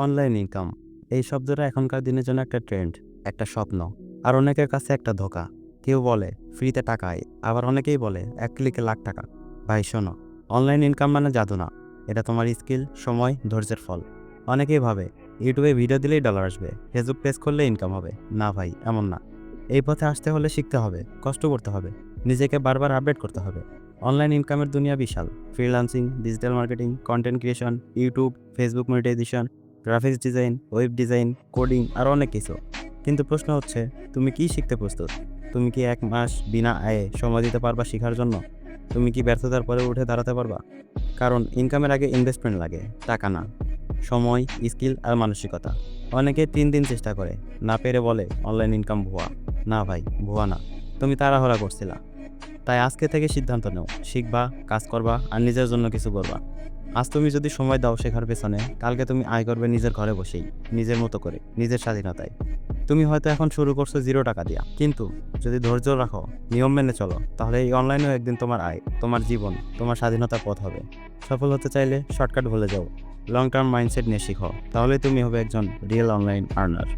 Online income এই শব্দটা এখনকার দিনের জন্য একটা ট্রেন্ড, একটা স্বপ্ন, আর অনেকের কাছে একটা ধোঁকা। কেউ বলে ফ্রিতে টাকা আয়, আবার অনেকেই বলে 1 ক্লিকে লাখ টাকা। ভাই শোনো, অনলাইন ইনকাম মানে জাদু না, এটা তোমার স্কিল, সময়, ধৈর্যের ফল। অনেকেই ভাবে ইউটিউবে ভিডিও দিলেই ডলার আসবে, ফেসবুক পেজ করলে ইনকাম হবে। না ভাই, এমন না। এই পথে আসতে হলে শিখতে হবে, কষ্ট করতে হবে, নিজেকে বারবার আপডেট করতে হবে। অনলাইন ইনকামের দুনিয়া বিশাল। Freelancing, digital marketing, content creation, YouTube, Facebook monetization, graphics design, web design, coding আর অনেক কিছু। কিন্তু প্রশ্ন হচ্ছে, তুমি কি শিখতে প্রস্তুত? তুমি কি 1 মাস বিনা আয়ে সময় দিতে পারবা শেখার জন্য? তুমি কি ব্যর্থতার পরে উঠে দাঁড়াতে পারবা? কারণ ইনকামের আগে ইনভেস্টমেন্ট লাগে, টাকা না, সময়, স্কিল আর মানসিকতা। অনেকে 3 দিন চেষ্টা করে, না পেরে বলে অনলাইন ইনকাম ভুয়া। না ভাই, ভুয়া না, তুমি তাড়াহুড়া করছিলা। তাই আজকে থেকে সিদ্ধান্ত নাও, শিখবা, কাজ করবা আর নিজের জন্য কিছু করবা। আজ তুমি যদি সময় দাও শেখার পেছনে, কালকে তুমি আয় করবে নিজের ঘরে বসেই, নিজের মতো করে, নিজের স্বাধীনতায়। তুমি হয়তো এখন শুরু করছো 0 টাকা দিয়া, কিন্তু যদি ধৈর্য রাখো, নিয়ম মেনে চলো, তাহলে এই অনলাইনেও একদিন তোমার আয়, তোমার জীবন, তোমার স্বাধীনতার পথ হবে। সফল হতে চাইলে শর্টকাট ভুলে যাও, লং টার্ম মাইন্ডসেট নিয়ে শিখো, তাহলেই তুমি হবে একজন রিয়েল অনলাইন আর্নার।